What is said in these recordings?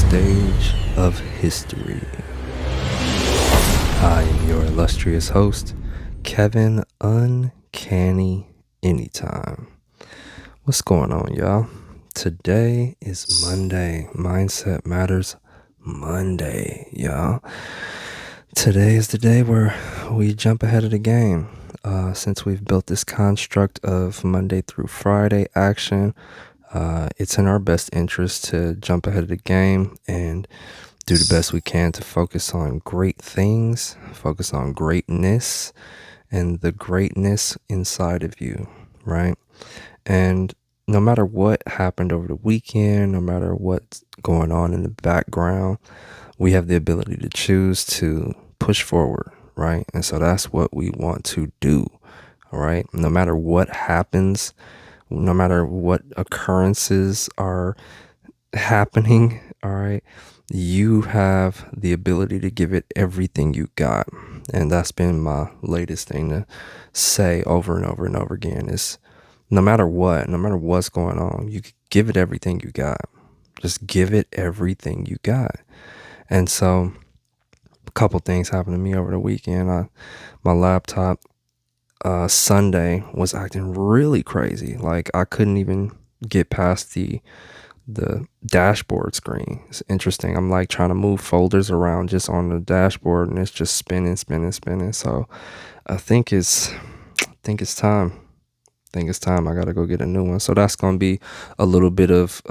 stage of history. I am your illustrious host, Kevin Uncanny Anytime. What's going on, y'all? Today is Monday, Mindset Matters Monday, y'all. Today is the day where we jump ahead of the game. Since we've built this construct of Monday through Friday action, it's in our best interest to jump ahead of the game and do the best we can to focus on great things, focus on greatness, and the greatness inside of you, right? And no matter what happened over the weekend, no matter what's going on in the background, we have the ability to choose to push forward, right? And so that's what we want to do, all right? No matter what happens, no matter what occurrences are happening, all right, you have the ability to give it everything you got. And that's been my latest thing to say over and over and over again is no matter what's going on, you give it everything you got. Just give it everything you got. And so a couple things happened to me over the weekend. My laptop Sunday was acting really crazy. Like I couldn't even get past the dashboard screen. It's interesting. I'm like trying to move folders around just on the dashboard and it's just spinning. So I think it's time. I gotta go get a new one. So that's gonna be a little bit of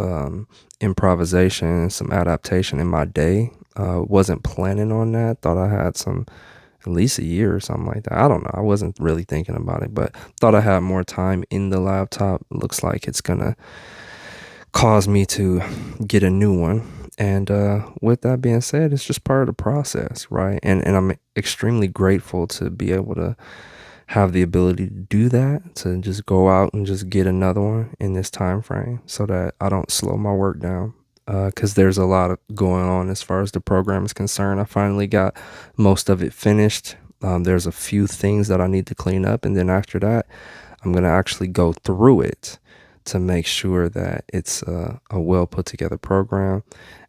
improvisation and some adaptation in my day. Wasn't planning on that. Thought I had at least a year or something like that. I don't know. I wasn't really thinking about it, but thought I had more time in the laptop. Looks like it's gonna cause me to get a new one. And with that being said, it's just part of the process, right? And I'm extremely grateful to be able to have the ability to do that, to just go out and just get another one in this time frame so that I don't slow my work down. Because there's a lot going on as far as the program is concerned. I finally got most of it finished. There's a few things that I need to clean up. And then after that, I'm going to actually go through it to make sure that it's a well put together program.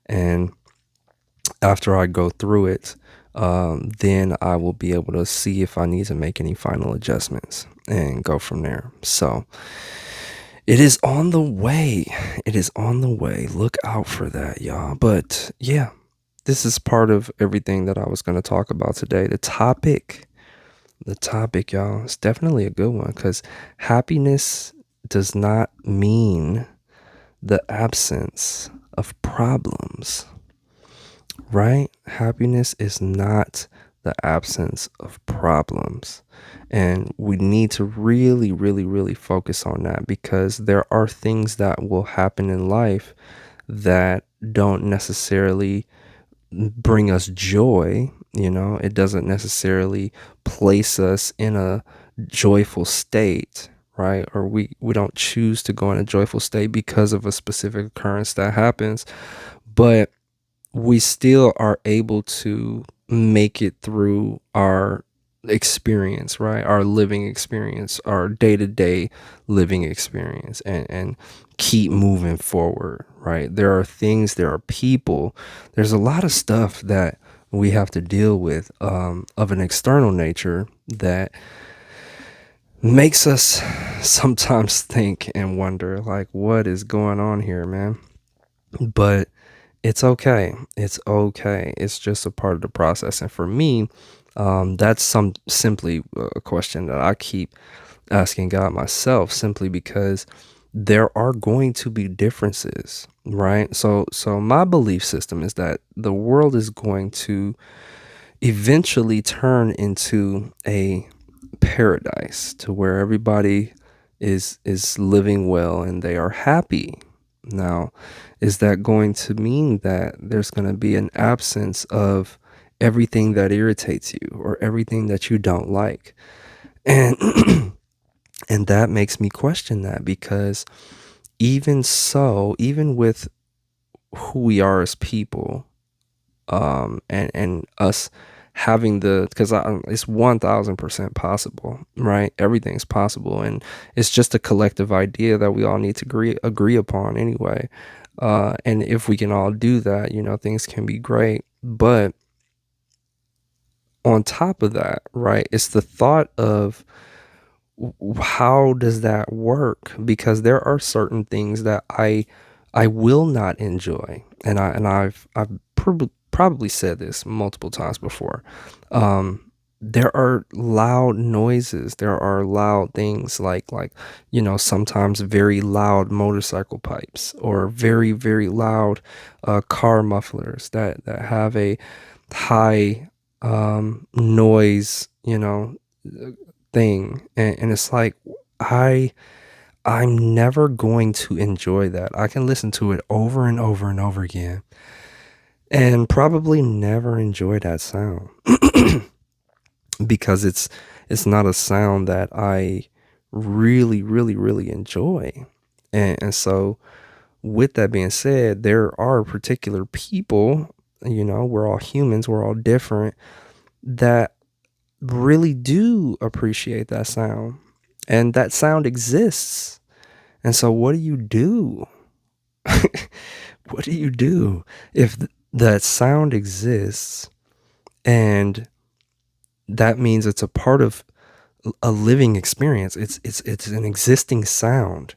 And after I go through it, then I will be able to see if I need to make any final adjustments and go from there. So it is on the way. Look out for that, y'all. But yeah, this is part of everything that I was going to talk about today. The topic, y'all, is definitely a good one because happiness does not mean the absence of problems, right? Happiness is not the absence of problems. And we need to really, really, really focus on that because there are things that will happen in life that don't necessarily bring us joy. You know, it doesn't necessarily place us in a joyful state, right? Or we don't choose to go in a joyful state because of a specific occurrence that happens, but we still are able to make it through our experience, right? Our living experience, our day-to-day living experience, and keep moving forward, right? There are people, there's a lot of stuff that we have to deal with of an external nature that makes us sometimes think and wonder, like, what is going on here, man? But it's okay. It's just a part of the process. And for me, that's simply a question that I keep asking God myself, simply because there are going to be differences, right? So my belief system is that the world is going to eventually turn into a paradise to where everybody is living well and they are happy. Now, is that going to mean that there's going to be an absence of everything that irritates you or everything that you don't like? And and that makes me question that, because even with who we are as people, and us having because it's 1000% possible, right? Everything's possible, and it's just a collective idea that we all need to agree upon anyway. And if we can all do that, things can be great. But on top of that, right, it's the thought of how does that work? Because there are certain things that I will not enjoy, and I've probably said this multiple times before. There are loud noises. There are loud things like sometimes very loud motorcycle pipes, or very loud car mufflers that have a high noise thing, and it's like I I'm never going to enjoy that. I can listen to it over and over and over again and probably never enjoy that sound because it's not a sound that I really enjoy. And so with that being said, there are particular people, we're all humans, we're all different, that really do appreciate that sound, and that sound exists. And so what do you do? What do you do if that sound exists, and that means it's a part of a living experience? It's an existing sound.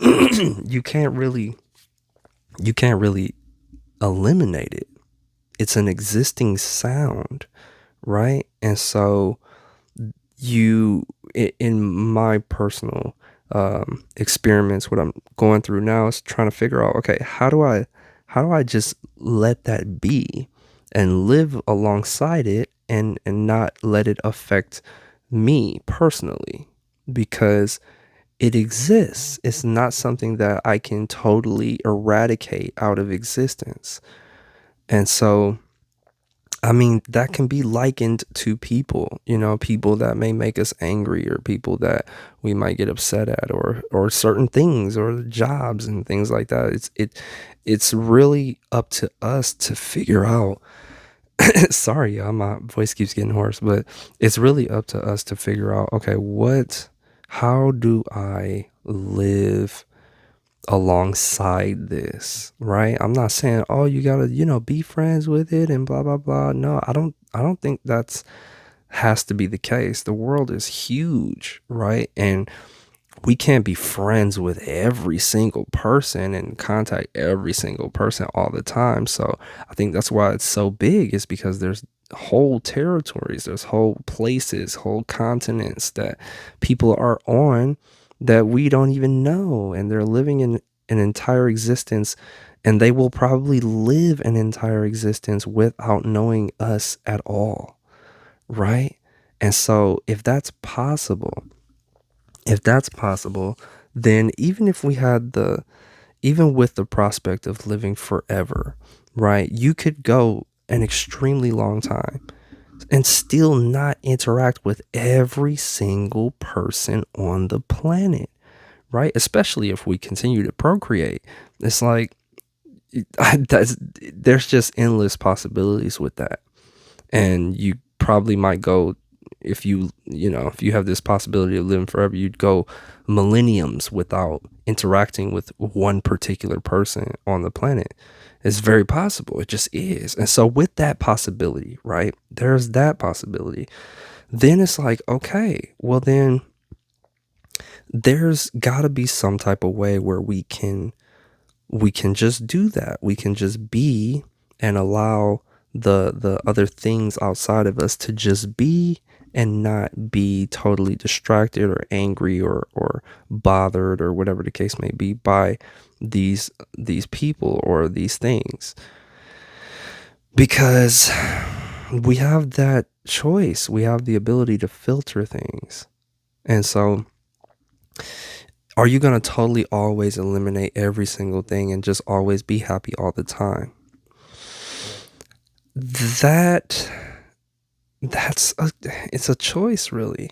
you can't really you can't really eliminate it. It's an existing sound, right? And so you in my personal experiments, what I'm going through now is trying to figure out, okay, how do I just let that be and live alongside it, and not let it affect me personally, because it exists. It's not something that I can totally eradicate out of existence. And so I mean, that can be likened to people, people that may make us angry, or people that we might get upset at, or certain things, or jobs and things like that. It's really up to us to figure out. Sorry, y'all, my voice keeps getting hoarse, but it's really up to us to figure out, okay, how do I live alongside this, right? I'm not saying, oh, you gotta, be friends with it and blah blah blah. No, I don't think that's has to be the case. The world is huge, right? And we can't be friends with every single person and contact every single person all the time. So I think that's why it's so big, is because there's whole territories, there's whole places, whole continents that people are on that we don't even know, and they're living in an entire existence, and they will probably live an entire existence without knowing us at all, right? And so if that's possible, then even with the prospect of living forever, right? You could go an extremely long time and still not interact with every single person on the planet, right? Especially if we continue to procreate. It's like there's just endless possibilities with that. And you probably might go, if you have this possibility of living forever, you'd go millenniums without interacting with one particular person on the planet. It's very possible. It just is. And so with that possibility, right, there's that possibility. Then it's like, okay, well then there's got to be some type of way where we can just do that. We can just be, and allow the other things outside of us to just be, and not be totally distracted or angry or bothered, or whatever the case may be, by these people or these things, because we have that choice. We have the ability to filter things. And so are you going to totally always eliminate every single thing and just always be happy all the time? That it's a choice, really.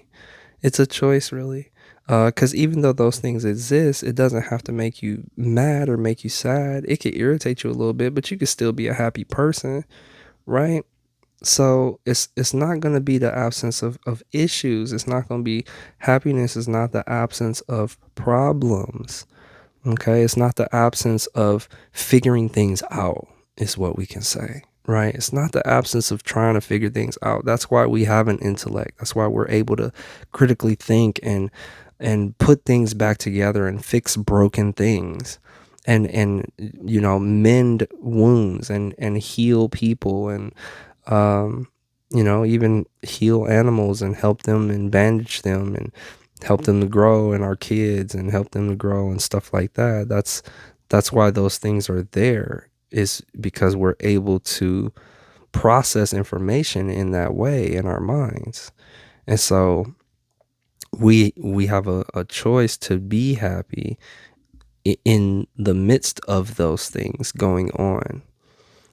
It's a choice, really. Because even though those things exist, it doesn't have to make you mad or make you sad. It could irritate you a little bit, but you could still be a happy person, right? So it's not going to be the absence of issues. It's not going to be, happiness is not the absence of problems. Okay, it's not the absence of figuring things out, is what we can say, right? It's not the absence of trying to figure things out. That's why we have an intellect. That's why we're able to critically think and put things back together and fix broken things and mend wounds and heal people and um even heal animals and help them and bandage them and help them to grow, and our kids and help them to grow and stuff like that. That's why those things are there, is because we're able to process information in that way in our minds. And so we have a choice to be happy in the midst of those things going on.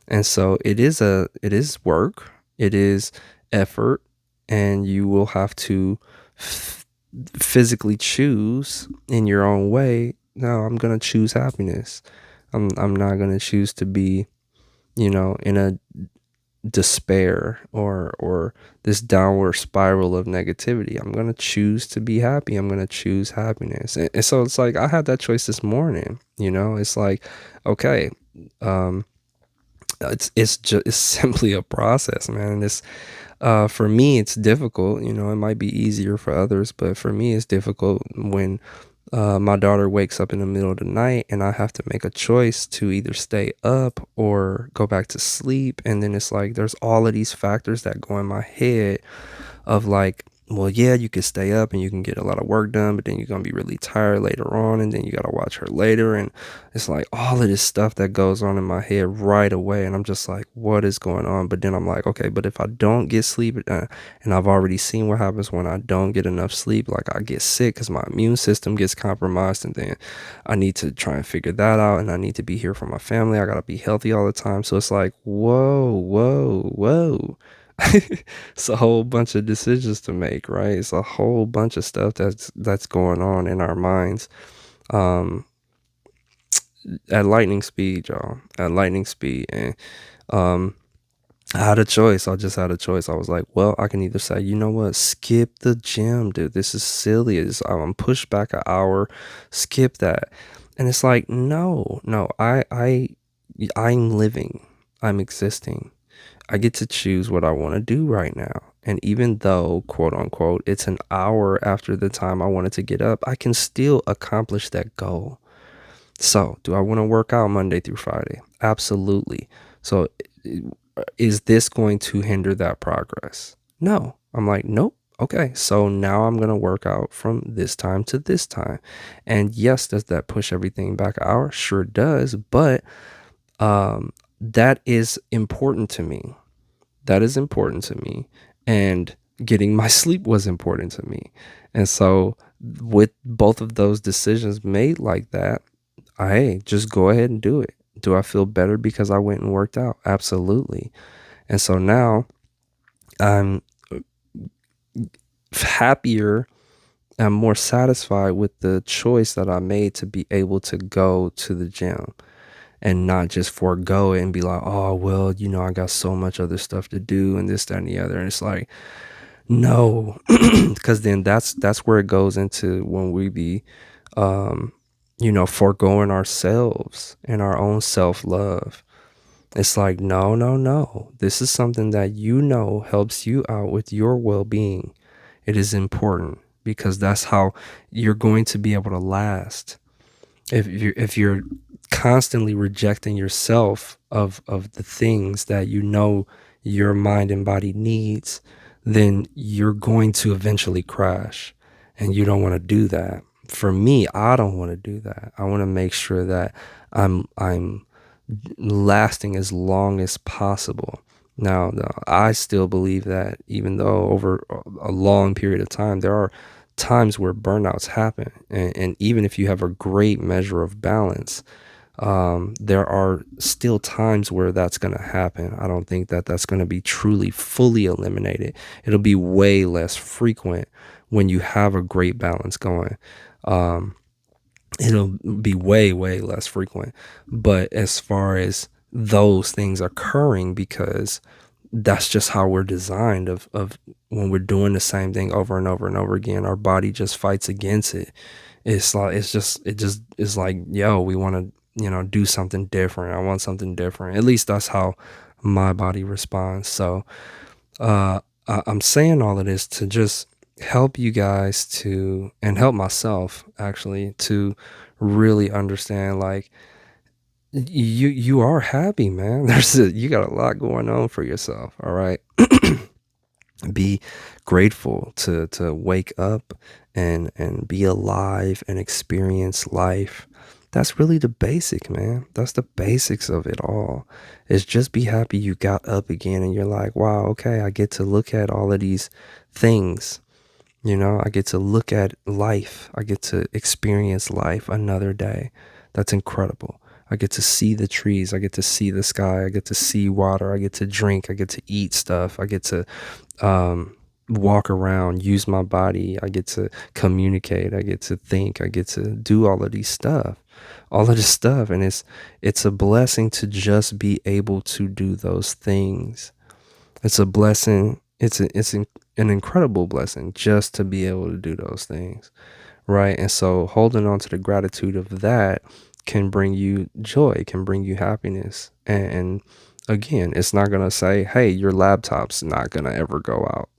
And so it is work, it is effort, and you will have to f- physically choose in your own way. No, I'm going to choose happiness. I'm not going to choose to be, in a despair or this downward spiral of negativity. I'm going to choose to be happy. I'm going to choose happiness. And so it's like I had that choice this morning, It's like, okay, um it's simply a process, man. And it's for me it's difficult. It might be easier for others, but for me it's difficult when my daughter wakes up in the middle of the night and I have to make a choice to either stay up or go back to sleep. And then it's like there's all of these factors that go in my head of like, well, yeah, you can stay up and you can get a lot of work done, but then you're going to be really tired later on, and then you got to watch her later. And it's like all of this stuff that goes on in my head right away. And I'm just like, what is going on? But then I'm like, okay, but if I don't get sleep, and I've already seen what happens when I don't get enough sleep, like I get sick because my immune system gets compromised, and then I need to try and figure that out, and I need to be here for my family. I got to be healthy all the time. So it's like, whoa, whoa, whoa. It's a whole bunch of decisions to make, right? It's a whole bunch of stuff that's going on in our minds, um, at lightning speed, y'all. At lightning speed, and um, I had a choice. I just had a choice. I was like, well, I can either say, you know what, skip the gym, dude. This is silly. I'm pushed back an hour. Skip that. And it's like, no, no. I'm living. I'm existing. I get to choose what I want to do right now. And even though, quote unquote, it's an hour after the time I wanted to get up, I can still accomplish that goal. So, do I want to work out Monday through Friday? Absolutely. So, is this going to hinder that progress? No. I'm like, nope. Okay, so now I'm going to work out from this time to this time. And yes, does that push everything back an hour? Sure does. But that is important to me. That is important to me. And getting my sleep was important to me. And so, with both of those decisions made like that, hey, just go ahead and do it. Do I feel better because I went and worked out? Absolutely. And so now I'm happier. I'm more satisfied with the choice that I made to be able to go to the gym and not just forego it and be like, oh, well, I got so much other stuff to do and this, that, and the other. And it's like, no, because then that's where it goes into when we be, um, foregoing ourselves and our own self-love. It's like, no, no, no. This is something that helps you out with your well-being. It is important because that's how you're going to be able to last. If you're constantly rejecting yourself of the things that your mind and body needs, then you're going to eventually crash, and you don't want to do that. For me, I don't want to do that. I want to make sure that I'm lasting as long as possible. Now, I still believe that even though over a long period of time, there are times where burnouts happen. And even if you have a great measure of balance, there are still times where that's going to happen. I don't think that that's going to be truly fully eliminated. It'll be way less frequent when you have a great balance going. Um, it'll be way, way less frequent. But as far as those things occurring, because that's just how we're designed, of when we're doing the same thing over and over and over again, our body just fights against it. It's like it's like, yo, we want to, do something different. I want something different. At least that's how my body responds. So I'm saying all of this to just help you guys to, and help myself actually, to really understand, like, you are happy, man. You got a lot going on for yourself. All right. Be grateful to wake up and be alive and experience life. That's really the basic, man. That's the basics of it all. Is just be happy you got up again and you're like, wow, okay, I get to look at all of these things. I get to look at life. I get to experience life another day. That's incredible. I get to see the trees. I get to see the sky. I get to see water. I get to drink. I get to eat stuff. I get to um, walk around, use my body. I get to communicate. I get to think. I get to do all of this stuff. And it's a blessing to just be able to do those things. It's a blessing. An incredible blessing just to be able to do those things. Right. And so holding on to the gratitude of that can bring you joy, can bring you happiness. And again, it's not going to say, hey, your laptop's not going to ever go out.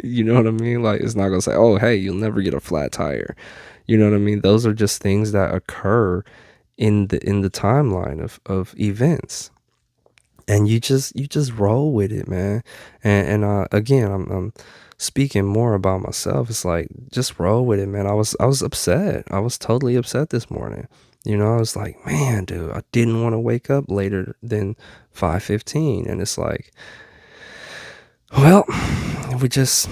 You know what I mean? Like, it's not going to say, oh, hey, you'll never get a flat tire. You know what I mean? Those are just things that occur in the timeline of events. And you just roll with it, man. And again, I'm speaking more about myself. It's like, just roll with it, man. I was upset. I was totally upset this morning. I was like, man, dude, I didn't want to wake up later than 5:15. And it's like, well, we just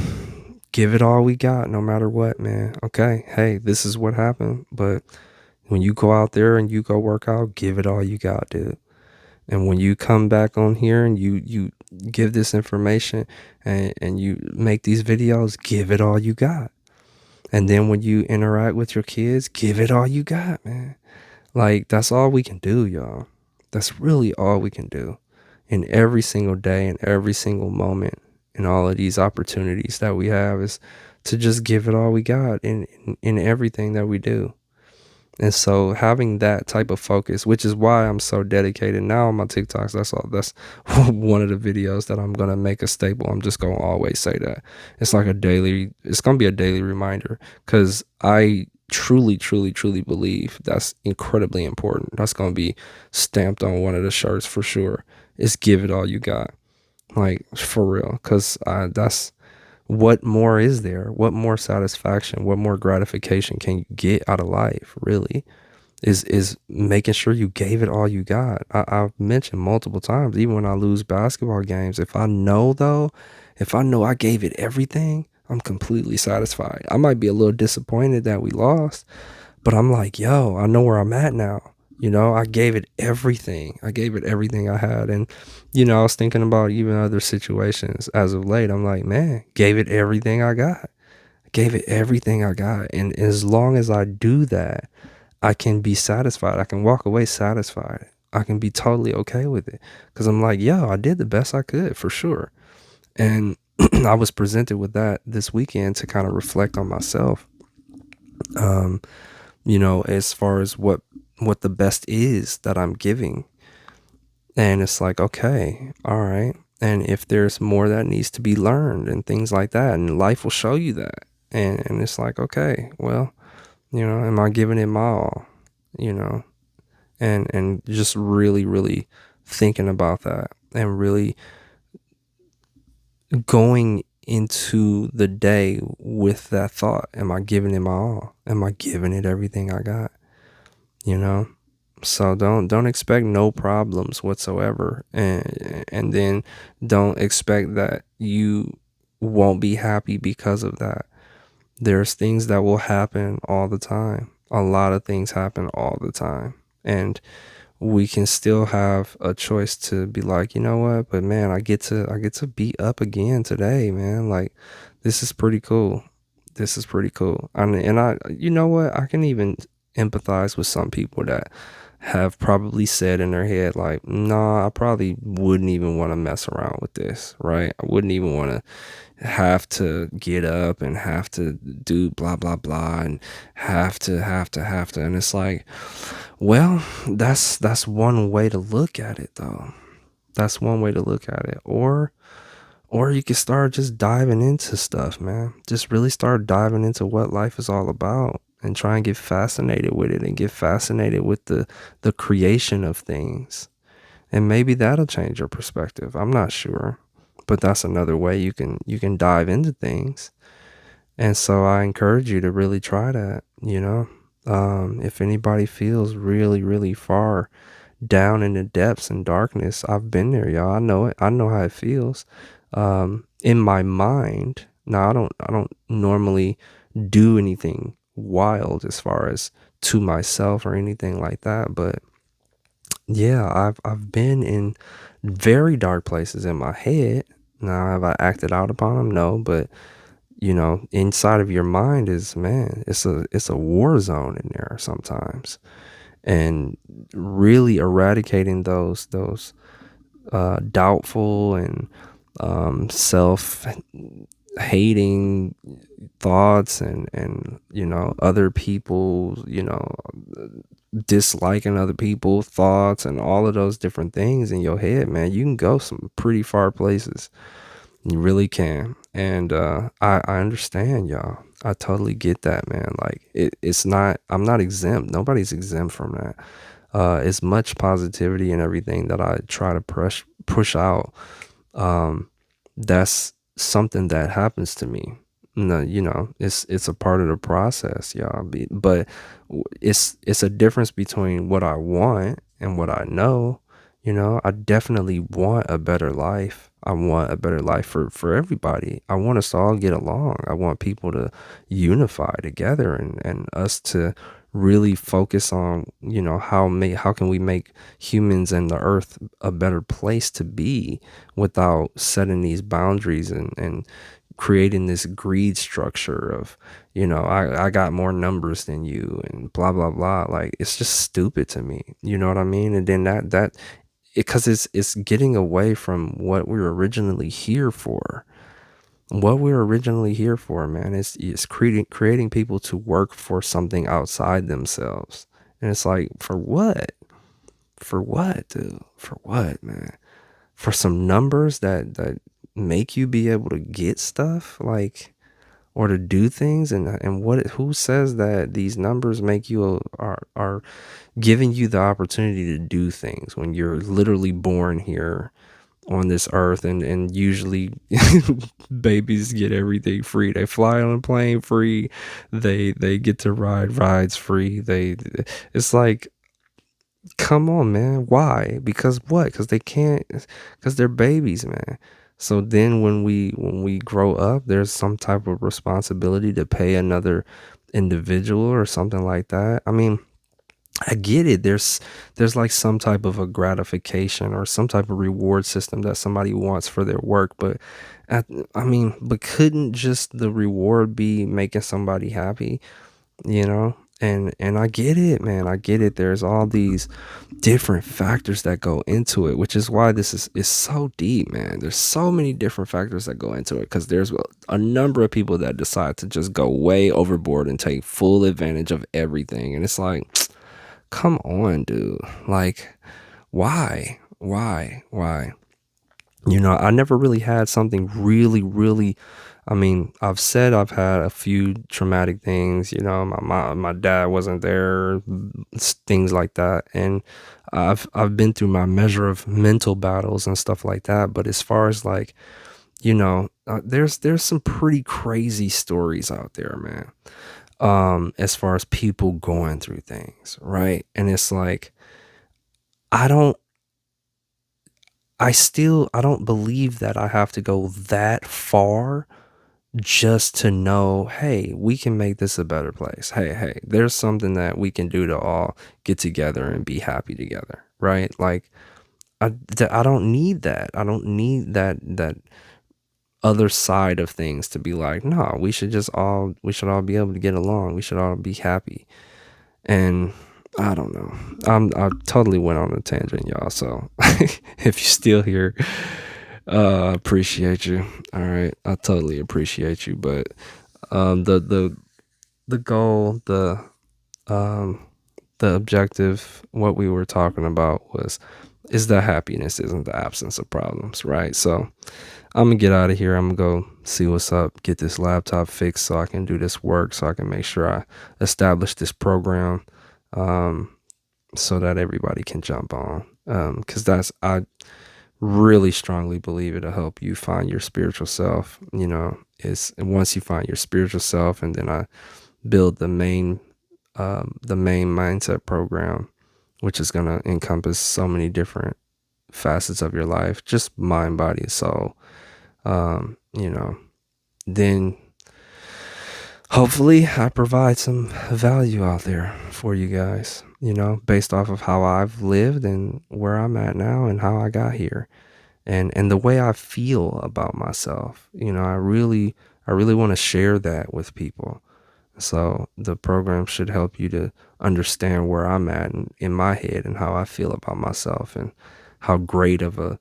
give it all we got, no matter what, man. Okay, hey, this is what happened. But when you go out there and you go work out, give it all you got, dude. And when you come back on here and you give this information and you make these videos, give it all you got. And then when you interact with your kids, give it all you got, man. Like, that's all we can do, y'all. That's really all we can do in every single day and every single moment, and all of these opportunities that we have, is to just give it all we got in everything that we do. And so having that type of focus, which is why I'm so dedicated now on my TikToks. That's one of the videos that I'm going to make a staple. I'm just going to always say that. It's going to be a daily reminder, because I truly, truly, truly believe that's incredibly important. That's going to be stamped on one of the shirts for sure. Is give it all you got. Like, for real. Because that's, what more is there? What more satisfaction, what more gratification can you get out of life, really? Is making sure you gave it all you got. I've mentioned multiple times, even when I lose basketball games, if I know I gave it everything, I'm completely satisfied. I might be a little disappointed that we lost, but I'm like, yo, I know where I'm at now. I gave it everything. I gave it everything I had. And, I was thinking about even other situations as of late. I'm like, man, gave it everything I got. Gave it everything I got. And as long as I do that, I can be satisfied. I can walk away satisfied. I can be totally okay with it. Because I'm like, yo, I did the best I could, for sure. And I was presented with that this weekend to kind of reflect on myself. As far as what the best is that I'm giving. And it's like, okay, all right. And if there's more that needs to be learned and things like that, and life will show you that. And it's like, okay, well, am I giving it my all? And just really, really thinking about that, and really going into the day with that thought. Am I giving it my all? Am I giving it everything I got? So don't expect no problems whatsoever, and then don't expect that you won't be happy because of that. There's things that will happen all the time. A lot of things happen all the time, and we can still have a choice to be like, you know what, but man, I get to be up again today, man. Like, this is pretty cool. This is pretty cool. And I, you know what, I can even empathize with some people that have probably said in their head, like, nah, I probably wouldn't even want to mess around with this, right? I wouldn't even want to have to get up and have to do blah blah blah and have to, and it's like, well, that's one way to look at it, though. That's one way to look at it. Or you can start just diving into stuff, man. Just really start diving into what life is all about and try and get fascinated with it and get fascinated with the creation of things. And maybe that'll change your perspective. I'm not sure. But that's another way you can dive into things. And so I encourage you to really try that. If anybody feels really, really far down in the depths and darkness, I've been there, y'all. I know it. I know how it feels. In my mind. Now I don't normally do anything wild as far as to myself or anything like that, but yeah, I've been in very dark places in my head. Now, have I acted out upon them? No, but inside of your mind is, man, it's a war zone in there sometimes, and really eradicating those doubtful and self hating thoughts and other people, disliking other people's thoughts and all of those different things in your head, man, you can go some pretty far places. You really can. And I understand, y'all. I totally get that, man. Like it's not, I'm not exempt. Nobody's exempt from that. As much positivity and everything that I try to push out, um, that's something that happens to me. No, it's a part of the process, y'all. But it's a difference between what I want and what I know. I definitely want a better life. I want a better life for everybody. I want us to all get along. I want people to unify together and us to really focus on, how can we make humans and the earth a better place to be without setting these boundaries and creating this greed structure of, I got more numbers than you and blah blah blah. Like, it's just stupid to me. You know what I mean? And then that because it's getting away from what we were originally here for. What we were originally here for, man, is creating people to work for something outside themselves. And it's like, for what? For what, dude? For what, man? For some numbers that make you be able to get stuff, like, or to do things, and who says that these numbers make you are giving you the opportunity to do things when you're literally born here on this earth, and usually babies get everything free. They fly on a plane free. They get to ride rides free. It's like, come on, man. Why? Because what? Because they can't, because they're babies, man. So then when we grow up, there's some type of responsibility to pay another individual or something like that. I mean, I get it. There's like some type of a gratification or some type of reward system that somebody wants for their work, but but couldn't just the reward be making somebody happy, you know? And I get it, man. I get it. There's all these different factors that go into it, which is why this is so deep, man. There's so many different factors that go into it, because there's a number of people that decide to just go way overboard and take full advantage of everything. And it's like, come on, dude. Like, why? I never really had something really, really. I mean, I've said I've had a few traumatic things. My dad wasn't there, things like that, and I've been through my measure of mental battles and stuff like that. But as far as, like, there's some pretty crazy stories out there, man. As far as people going through things, right? And it's like, I don't I don't believe that I have to go that far just to know, hey, we can make this a better place. Hey, there's something that we can do to all get together and be happy together, right? Like, I don't need that. I don't need that other side of things to be like, no, we should all be able to get along. We should all be happy. And I don't know. I totally went on a tangent, y'all. So if you're still here, appreciate you. All right, I totally appreciate you. But the goal, um the objective, what we were talking about is that happiness isn't the absence of problems, right? So I'm gonna get out of here. I'm gonna go see what's up, get this laptop fixed so I can do this work, so I can make sure I establish this program, um, so that everybody can jump on. Because I really strongly believe it'll help you find your spiritual self. Is once you find your spiritual self, and then I build the main mindset program, which is gonna encompass so many different facets of your life, just mind, body, and soul. Um, you know, then hopefully I provide some value out there for you guys, based off of how I've lived and where I'm at now and how I got here, and the way I feel about myself. I really want to share that with people. So the program should help you to understand where I'm at in my head and how I feel about myself, and how great of a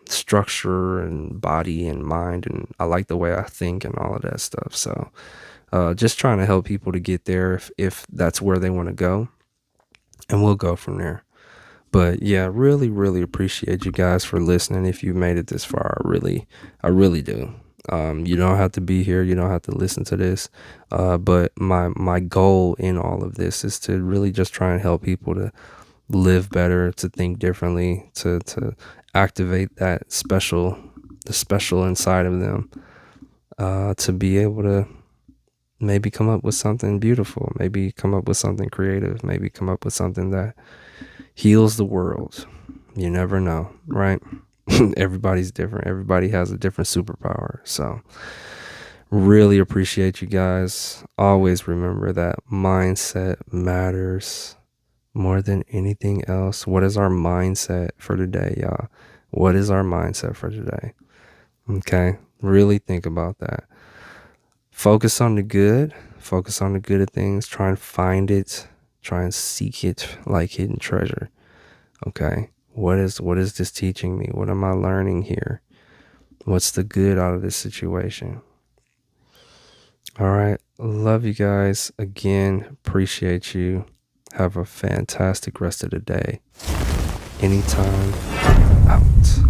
structure and body and mind, and I like the way I think and all of that stuff. So just trying to help people to get there if that's where they want to go, and we'll go from there. But yeah, really, really appreciate you guys for listening. If you made it this far, I really do. You don't have to be here. You don't have to listen to this. But my goal in all of this is to really just try and help people to live better, to think differently, to activate the special inside of them, to be able to maybe come up with something beautiful, maybe come up with something creative, maybe come up with something that heals the world. You never know, right? Everybody's different. Everybody has a different superpower. So really appreciate you guys. Always remember that mindset matters more than anything else. What is our mindset for today, y'all? What is our mindset for today? Okay. Really think about that. Focus on the good. Focus on the good of things. Try and find it. Try and seek it like hidden treasure. Okay. What is this teaching me? What am I learning here? What's the good out of this situation? All right. Love you guys. Again, appreciate you. Have a fantastic rest of the day. Anytime. Out.